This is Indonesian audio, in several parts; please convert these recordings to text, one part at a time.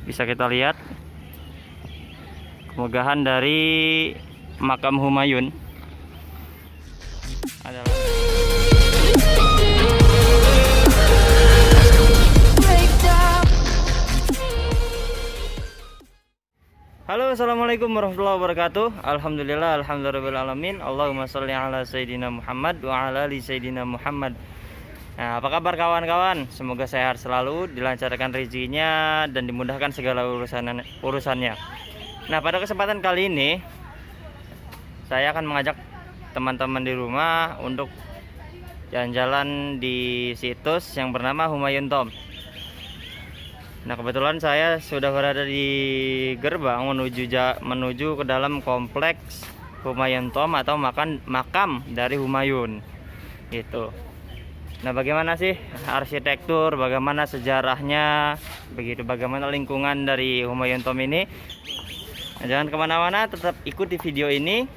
Bisa kita lihat kemegahan dari makam Humayun adalah Halo, assalamualaikum warahmatullahi wabarakatuh. Alhamdulillahirabbil alamin. Allahumma sholli ala sayyidina Muhammad wa ala ali sayyidina Muhammad. Nah, apa kabar kawan-kawan? Semoga sehat selalu, dilancarkan rezekinya dan dimudahkan segala urusannya. Nah, pada kesempatan kali ini saya akan mengajak teman-teman di rumah untuk jalan-jalan di situs yang bernama Humayun Tomb. Nah, kebetulan saya sudah berada di gerbang menuju ke dalam kompleks Humayun Tomb atau makam dari Humayun gitu. Nah, bagaimana sih arsitektur, bagaimana sejarahnya, begitu bagaimana lingkungan dari Humayun Tomb ini. Nah, jangan kemana-mana, tetap ikuti video ini.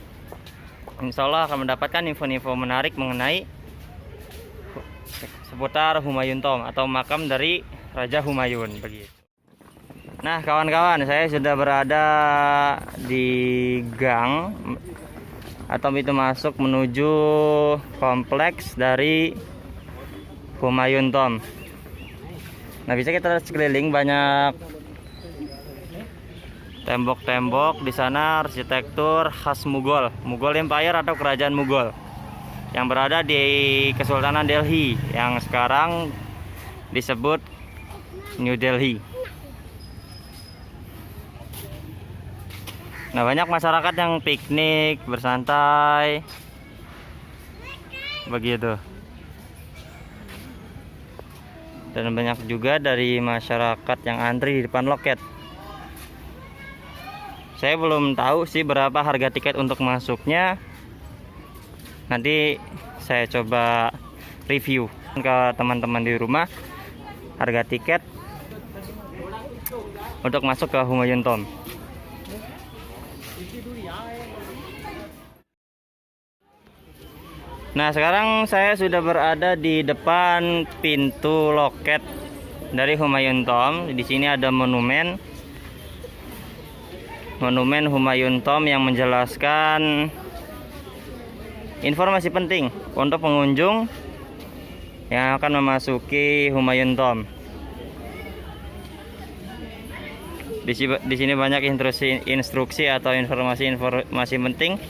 Insya Allah akan mendapatkan info-info menarik mengenai seputar Humayun Tomb atau makam dari Raja Humayun begitu. Nah, kawan-kawan, saya sudah berada di gang atau pintu masuk menuju kompleks dari Humayun Tomb. Nah, bisa kita lihat sekeliling banyak tembok-tembok di sana, arsitektur khas Mughal Empire atau kerajaan Mughal yang berada di Kesultanan Delhi yang sekarang disebut New Delhi. Nah, banyak masyarakat yang piknik, bersantai begitu. Dan banyak juga dari masyarakat yang antri di depan loket. Saya belum tahu sih berapa harga tiket untuk masuknya. Nanti saya coba review ke teman-teman di rumah harga tiket untuk masuk ke Humayun Tomb. Nah, sekarang saya sudah berada di depan pintu loket dari Humayun Tomb. Di sini ada monumen Humayun Tomb yang menjelaskan informasi penting untuk pengunjung yang akan memasuki Humayun Tomb. Di sini banyak instruksi atau informasi penting.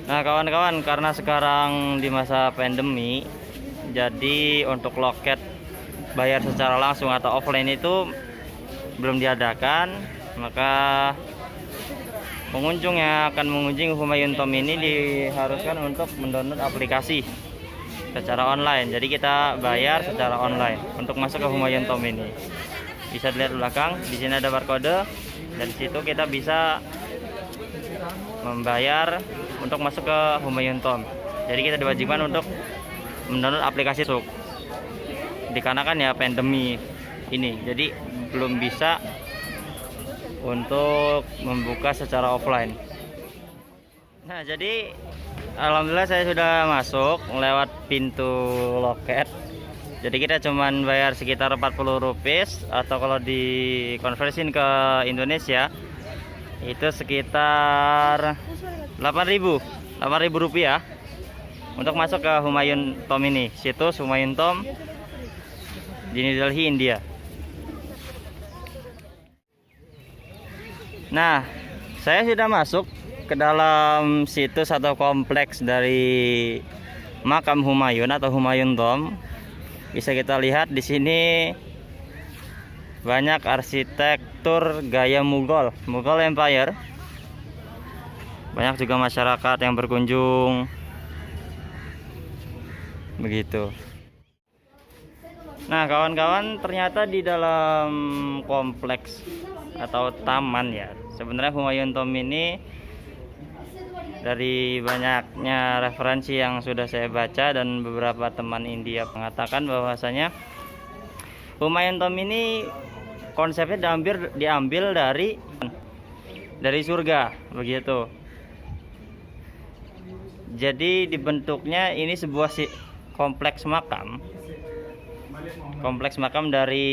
Nah, kawan-kawan, karena sekarang di masa pandemi, jadi untuk loket bayar secara langsung atau offline itu belum diadakan, maka pengunjung yang akan mengunjungi Humayun Tomb ini diharuskan untuk mendownload aplikasi secara online. Jadi kita bayar secara online untuk masuk ke Humayun Tomb ini. Bisa dilihat belakang, di sini ada barcode. Dari situ kita bisa membayar untuk masuk ke Humayun Tomb. Jadi kita diwajibkan untuk mendownload aplikasi SUK. Dikarenakan ya pandemi ini, jadi belum bisa untuk membuka secara offline. Nah, jadi alhamdulillah saya sudah masuk lewat pintu loket. Jadi kita cuman bayar sekitar 40 rupiah atau kalau dikonversin ke Indonesia itu sekitar 8.000 rupiah untuk masuk ke Humayun Tomb ini, situs Humayun Tomb di New Delhi, India. Nah, saya sudah masuk ke dalam situs atau kompleks dari makam Humayun atau Humayun Tomb. Bisa kita lihat di sini banyak arsitektur gaya Mughal Empire. Banyak juga masyarakat yang berkunjung begitu. Nah, kawan-kawan, ternyata di dalam kompleks atau taman ya, sebenarnya Humayun Tomb ini dari banyaknya referensi yang sudah saya baca dan beberapa teman India mengatakan bahwasanya Humayun Tomb ini konsepnya diambil dari surga begitu. Jadi dibentuknya ini sebuah kompleks makam kompleks makam dari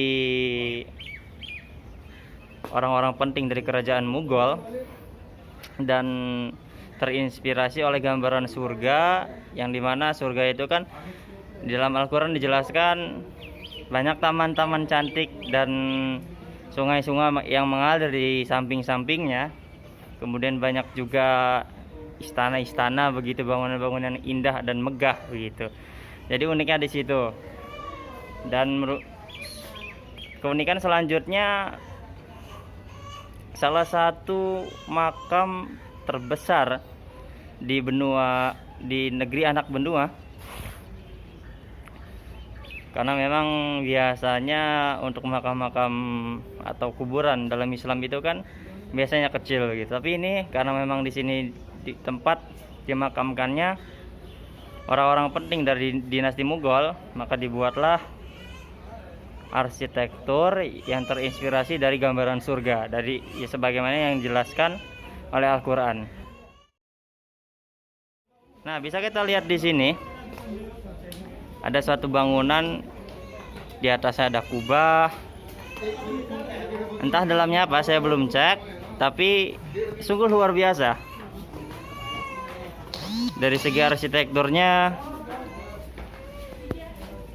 orang-orang penting dari kerajaan Mughal, dan terinspirasi oleh gambaran surga, yang dimana surga itu kan di dalam Al-Quran dijelaskan banyak taman-taman cantik dan sungai-sungai yang mengalir di samping-sampingnya. Kemudian banyak juga istana-istana begitu, bangunan-bangunan indah dan megah begitu. Jadi uniknya di situ. Dan keunikan selanjutnya, salah satu makam terbesar di negeri anak benua. Karena memang biasanya untuk makam-makam atau kuburan dalam Islam itu kan biasanya kecil gitu. Tapi ini karena memang di sini di tempat dimakamkannya orang-orang penting dari dinasti Mughal, maka dibuatlah arsitektur yang terinspirasi dari gambaran surga, dari sebagaimana yang dijelaskan oleh Al-Qur'an. Nah, bisa kita lihat di sini ada suatu bangunan, di atasnya ada kubah. Entah dalamnya apa, saya belum cek, tapi sungguh luar biasa. Dari segi arsitekturnya,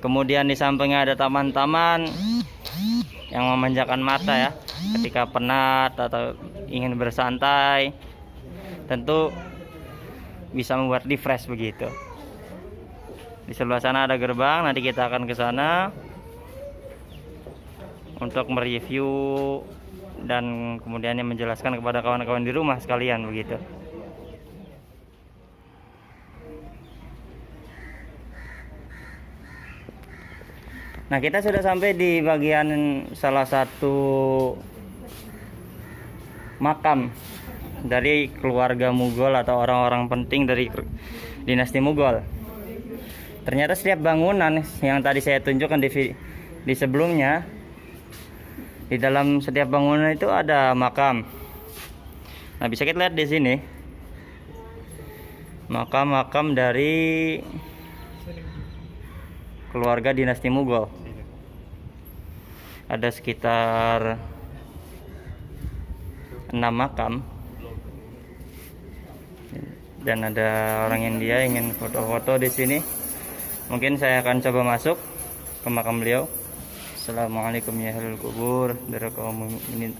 kemudian di sampingnya ada taman-taman yang memanjakan mata ya, ketika penat atau ingin bersantai, tentu bisa membuat refresh begitu. Di sebelah sana ada gerbang, nanti kita akan ke sana untuk mereview dan kemudian menjelaskan kepada kawan-kawan di rumah sekalian begitu. Nah, kita sudah sampai di bagian salah satu makam dari keluarga Mughal atau orang-orang penting dari dinasti Mughal. Ternyata setiap bangunan yang tadi saya tunjukkan di sebelumnya, di dalam setiap bangunan itu ada makam. Nah, bisa kita lihat di sini makam-makam dari keluarga dinasti Mughal. Ada sekitar 6 makam. Dan ada orang India ingin foto-foto di sini. Mungkin saya akan coba masuk ke makam beliau. Assalamualaikum ya ahlul kubur, darakaum mu'minin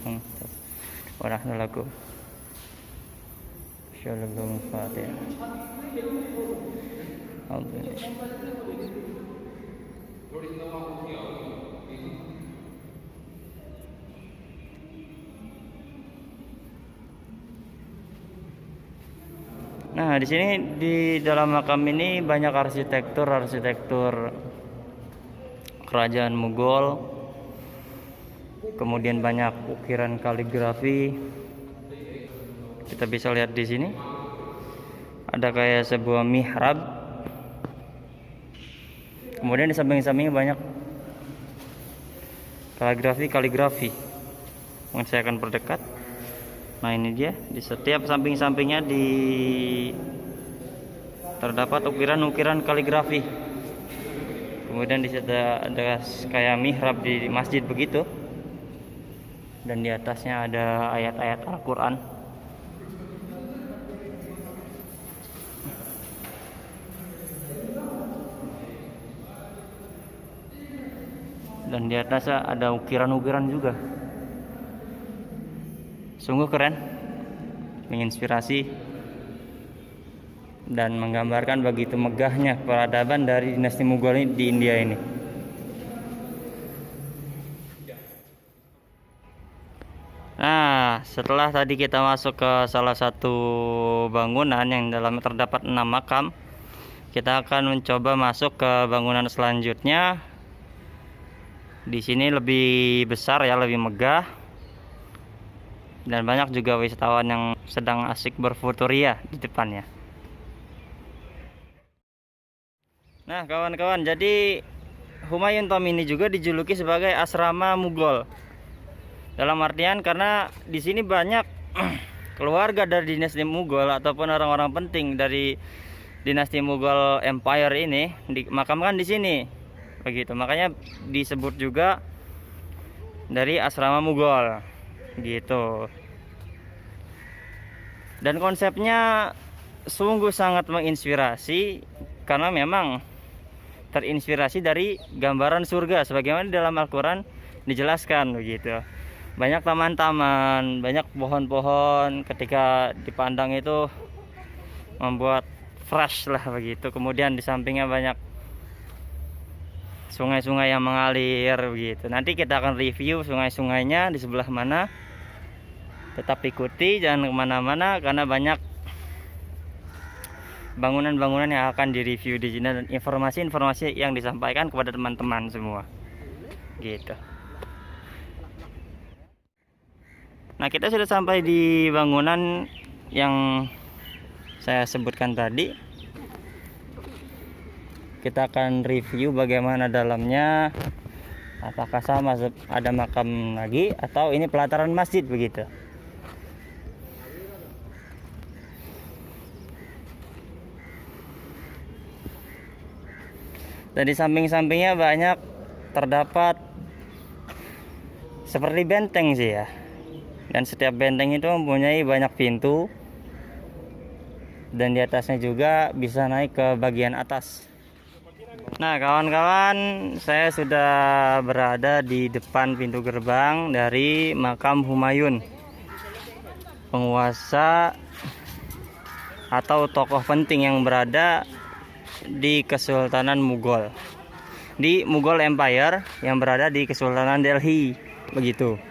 wa rahmatullahi. Shalom Fatihah. Nah, di sini di dalam makam ini banyak arsitektur kerajaan Mughal. Kemudian banyak ukiran kaligrafi. Kita bisa lihat di sini. Ada kayak sebuah mihrab. Kemudian di samping-sampingnya banyak kaligrafi. Mungkin saya akan perdekat. Nah, ini dia, di setiap samping-sampingnya terdapat ukiran-ukiran kaligrafi. Kemudian di situ ada kayak mihrab di masjid begitu. Dan di atasnya ada ayat-ayat Al-Qur'an. Dan di atasnya ada ukiran-ukiran juga. Sungguh keren, menginspirasi dan menggambarkan begitu megahnya peradaban dari dinasti Mughal di India ini. Nah, setelah tadi kita masuk ke salah satu bangunan yang dalamnya terdapat 6 makam, kita akan mencoba masuk ke bangunan selanjutnya. Di sini lebih besar ya, lebih megah. Dan banyak juga wisatawan yang sedang asik berfotoria di depannya. Nah, kawan-kawan, jadi Humayun Tomb ini juga dijuluki sebagai asrama Mughal. Dalam artian karena di sini banyak keluarga dari dinasti Mughal ataupun orang-orang penting dari dinasti Mughal Empire ini dimakamkan di sini. begitu. Makanya disebut juga dari asrama Mughal gitu. Dan konsepnya sungguh sangat menginspirasi karena memang terinspirasi dari gambaran surga sebagaimana di dalam Al-Qur'an dijelaskan begitu. Banyak taman-taman, banyak pohon-pohon, ketika dipandang itu membuat fresh lah begitu. Kemudian di sampingnya banyak sungai-sungai yang mengalir begitu. Nanti kita akan review sungai-sungainya di sebelah mana. Tetap ikuti, jangan kemana-mana karena banyak bangunan-bangunan yang akan direview di sini dan informasi-informasi yang disampaikan kepada teman-teman semua gitu. Nah, kita sudah sampai di bangunan yang saya sebutkan tadi. Kita akan review bagaimana dalamnya, apakah sama ada makam lagi atau ini pelataran masjid begitu. Dan di samping-sampingnya banyak terdapat seperti benteng sih ya. Dan setiap benteng itu mempunyai banyak pintu. Dan di atasnya juga bisa naik ke bagian atas. Nah, kawan-kawan, saya sudah berada di depan pintu gerbang dari makam Humayun, penguasa atau tokoh penting yang berada di Kesultanan Mughal, di Mughal Empire yang berada di Kesultanan Delhi begitu.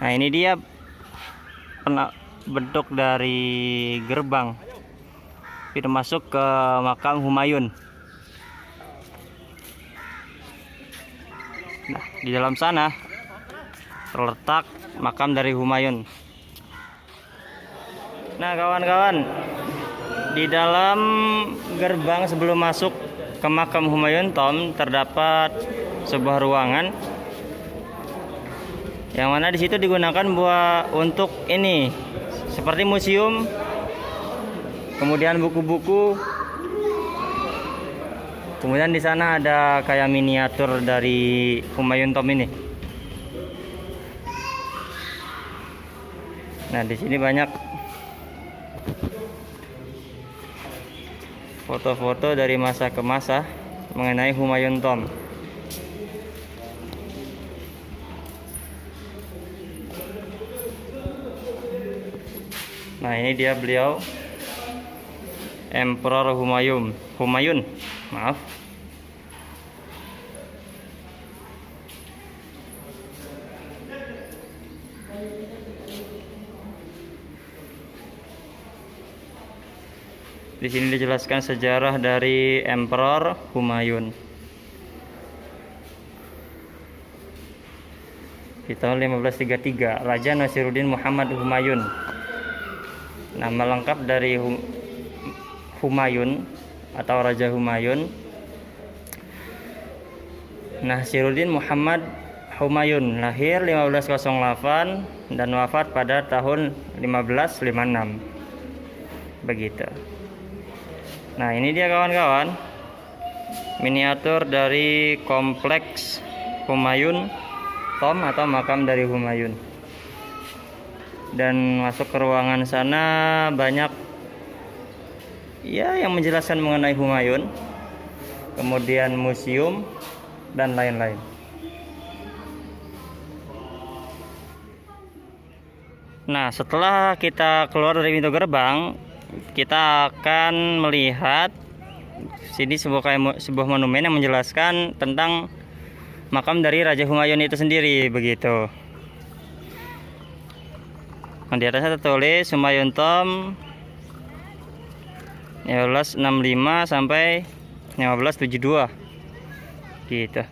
Nah, ini dia bentuk dari gerbang pintu masuk ke makam Humayun. Nah, di dalam sana terletak makam dari Humayun. Nah, kawan-kawan, di dalam gerbang sebelum masuk ke makam Humayun Tom terdapat sebuah ruangan yang mana di situ digunakan untuk ini seperti museum, kemudian buku-buku, kemudian di sana ada kayak miniatur dari Humayun Tom ini. Nah, di sini banyak foto-foto dari masa ke masa mengenai Humayun Tom. Nah, ini dia beliau, Emperor Humayun, maaf. Di sini dijelaskan sejarah dari Emperor Humayun. Di tahun 1533, Raja Nasiruddin Muhammad Humayun. Nama lengkap dari Humayun atau Raja Humayun, Nasiruddin Muhammad Humayun, lahir 1508 dan wafat pada tahun 1556. Begitu. Nah, ini dia kawan-kawan, miniatur dari kompleks Humayun Tom atau makam dari Humayun. Dan masuk ke ruangan sana banyak ya yang menjelaskan mengenai Humayun, kemudian museum dan lain-lain. Nah, setelah kita keluar dari pintu gerbang, kita akan melihat sini sebuah monumen yang menjelaskan tentang makam dari Raja Humayun itu sendiri begitu. Nah, di atasnya tertulis Humayun Tom 1565 sampai 1572 gitu.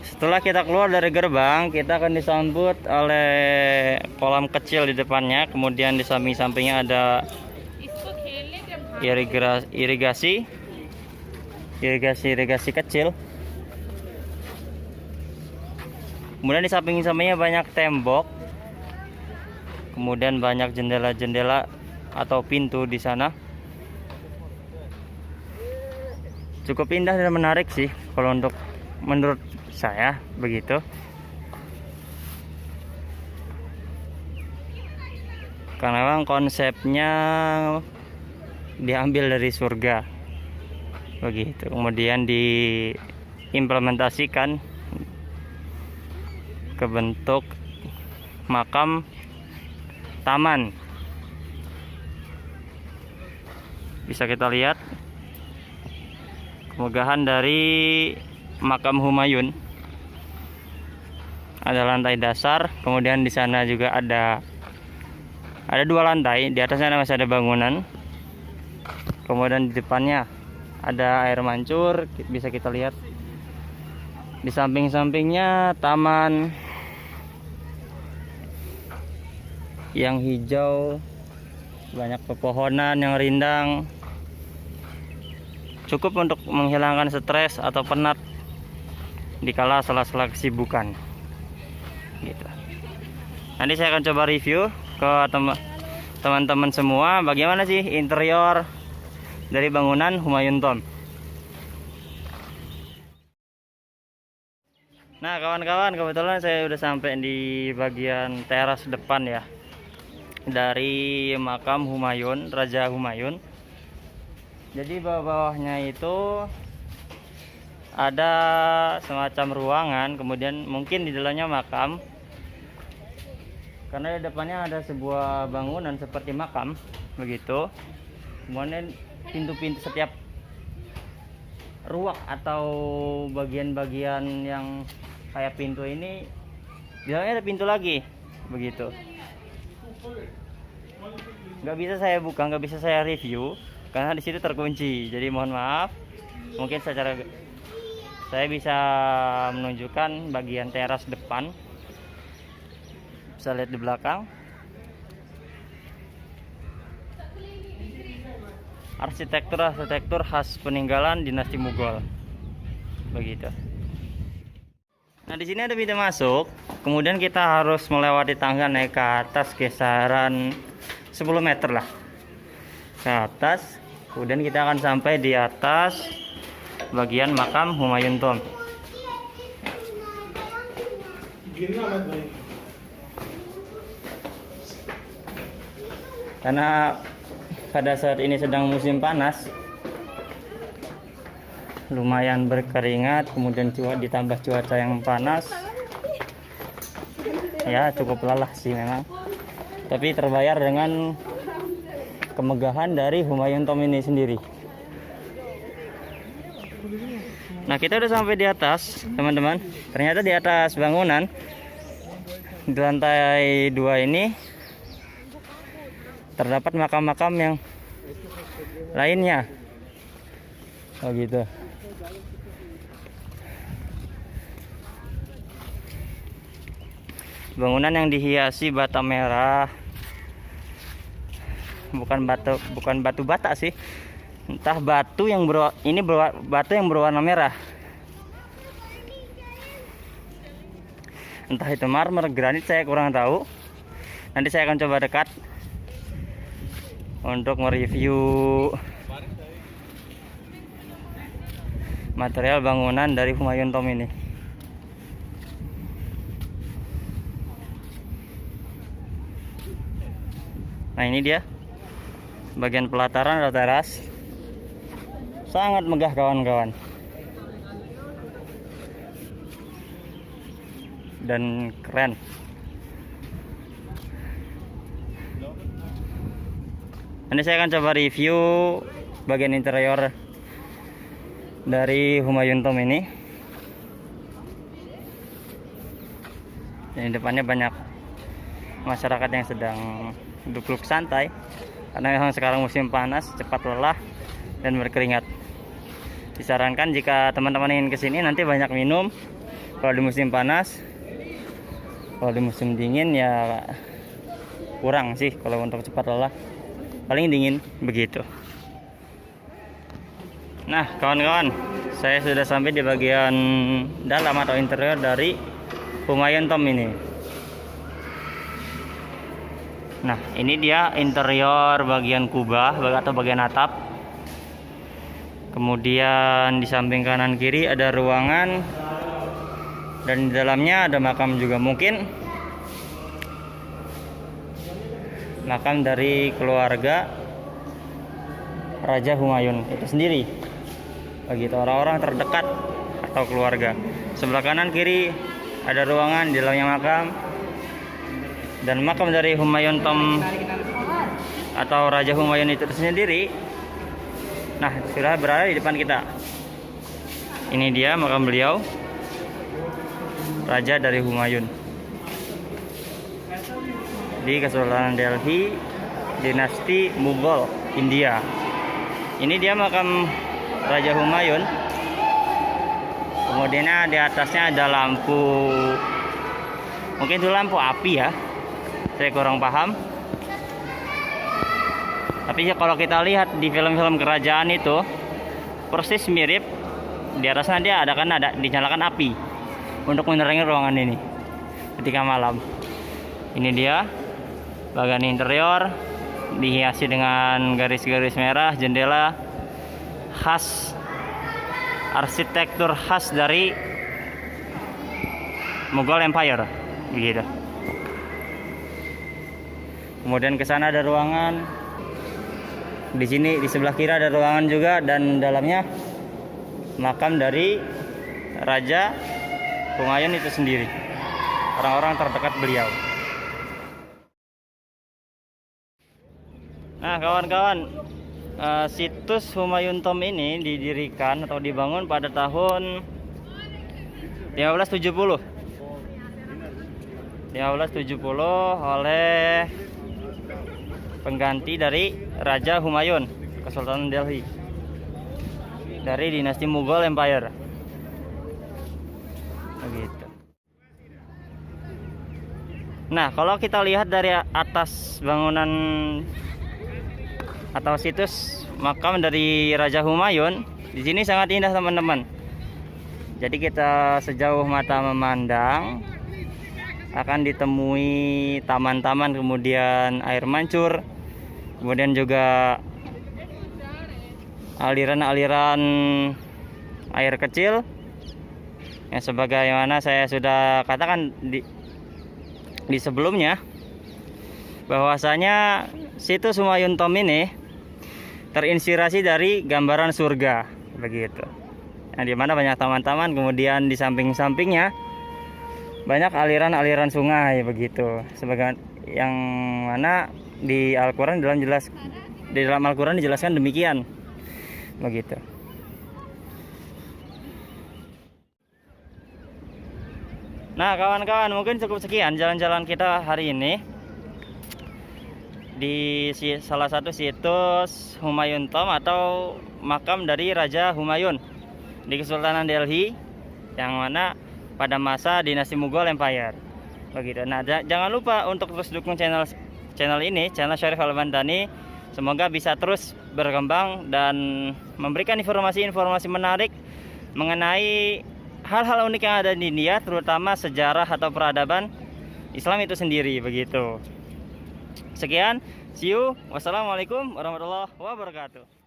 Setelah kita keluar dari gerbang, kita akan disambut oleh kolam kecil di depannya, kemudian di samping-sampingnya ada irigasi kecil. Kemudian di samping-sampingnya banyak tembok. Kemudian banyak jendela-jendela atau pintu di sana. cukup indah dan menarik sih kalau untuk menurut saya begitu. Karena memang konsepnya diambil dari surga begitu, kemudian diimplementasikan ke bentuk makam taman. Bisa kita lihat kemegahan dari makam Humayun. Ada lantai dasar, kemudian di sana juga ada 2 lantai. Di atasnya masih ada bangunan. Kemudian di depannya ada air mancur, bisa kita lihat. Di samping-sampingnya taman yang hijau, banyak pepohonan yang rindang, cukup untuk menghilangkan stres atau penat dikala sela-sela kesibukan gitu. Nanti saya akan coba review ke teman-teman semua bagaimana sih interior dari bangunan Humayun Tomb. Nah kawan-kawan, kebetulan saya udah sampai di bagian teras depan ya dari makam Humayun, Raja Humayun. Jadi bawah-bawahnya itu ada semacam ruangan, kemudian mungkin di dalamnya makam. Karena di depannya ada sebuah bangunan seperti makam begitu. Kemudian pintu-pintu setiap ruang atau bagian-bagian yang kayak pintu ini di dalamnya ada pintu lagi begitu. Nggak bisa saya buka, nggak bisa saya review karena di situ terkunci. Jadi mohon maaf. Mungkin saya bisa menunjukkan bagian teras depan. Bisa lihat di belakang. Arsitektur khas peninggalan dinasti Mughal. Begitu. Nah, di sini ada pintu masuk. Kemudian kita harus melewati tangga naik ke atas kisaran 10 meter lah. Ke atas. Kemudian kita akan sampai di atas bagian makam Humayun Tomb. Karena pada saat ini sedang musim panas, lumayan berkeringat, kemudian ditambah cuaca yang panas, ya cukup lelah sih memang. Tapi terbayar dengan kemegahan dari Humayun Tomb ini sendiri. Nah, kita udah sampai di atas, teman-teman. Ternyata di atas bangunan di lantai 2 ini terdapat makam-makam yang lainnya. Oh gitu. Bangunan yang dihiasi bata merah. Bukan batu bata sih. Entah batu yang batu yang berwarna merah. Entah itu marmer, granit, saya kurang tahu. Nanti saya akan coba dekat untuk mereview material bangunan dari Humayun Tomb ini. Nah, ini dia bagian pelataran atau teras. Sangat megah kawan-kawan. Dan keren. Nanti saya akan coba review bagian interior dari Humayun Tomb ini. Dan di depannya banyak masyarakat yang sedang duduk santai karena memang sekarang musim panas, cepat lelah dan berkeringat. Disarankan jika teman-teman ingin kesini nanti banyak minum kalau di musim panas. Kalau di musim dingin ya kurang sih kalau untuk cepat lelah, paling dingin begitu. Nah kawan-kawan, saya sudah sampai di bagian dalam atau interior dari Humayun Tomb ini. Nah ini dia interior bagian kubah atau bagian atap. Kemudian di samping kanan kiri ada ruangan, dan di dalamnya ada makam juga, mungkin makam dari keluarga Raja Humayun itu sendiri, begitu, orang-orang terdekat atau keluarga. Sebelah kanan kiri ada ruangan, di dalamnya makam, dan makam dari Humayun Tom atau Raja Humayun itu sendiri. Nah, sudah berada di depan kita. Ini dia makam beliau, Raja dari Humayun, di Kesultanan Delhi, dinasti Mughal, India. Ini dia makam Raja Humayun. Kemudian di atasnya ada lampu, mungkin itu lampu api ya, saya kurang paham. Tapi ya kalau kita lihat di film-film kerajaan itu persis mirip. Di atasnya dia ada dinyalakan api untuk menerangi ruangan ini ketika malam. Ini dia bagian interior, dihiasi dengan garis-garis merah, jendela khas, arsitektur khas dari Mughal Empire, begitu. Kemudian ke sana ada ruangan. Di sini di sebelah kiri ada ruangan juga, dan dalamnya makam dari Raja Humayun itu sendiri, orang-orang terdekat beliau. Nah kawan-kawan, situs Humayun Tomb ini didirikan atau dibangun pada tahun 1570 oleh pengganti dari Raja Humayun, Kesultanan Delhi, dari dinasti Mughal Empire. Begitu. Nah, kalau kita lihat dari atas bangunan atau situs makam dari Raja Humayun, di sini sangat indah teman-teman. Jadi kita sejauh mata memandang akan ditemui taman-taman, kemudian air mancur, kemudian juga aliran-aliran air kecil yang sebagaimana saya sudah katakan di sebelumnya, bahwasanya situs Humayun Tomb ini terinspirasi dari gambaran surga, begitu. Nah, di mana banyak taman-taman, kemudian di samping-sampingnya banyak aliran-aliran sungai, begitu. Sebagaimana yang mana di Al-Quran di dalam Al-Quran dijelaskan demikian, begitu. Nah kawan-kawan, mungkin cukup sekian jalan-jalan kita hari ini di salah satu situs Humayun Tomb atau makam dari Raja Humayun di Kesultanan Delhi, yang mana pada masa dinasti Mughal Empire, begitu. Nah jangan lupa untuk terus dukung channel ini, channel Syarif Al-Bandani. Semoga bisa terus berkembang dan memberikan informasi-informasi menarik mengenai hal-hal unik yang ada di India, terutama sejarah atau peradaban Islam itu sendiri, begitu. Sekian, see you. Wassalamualaikum warahmatullahi wabarakatuh.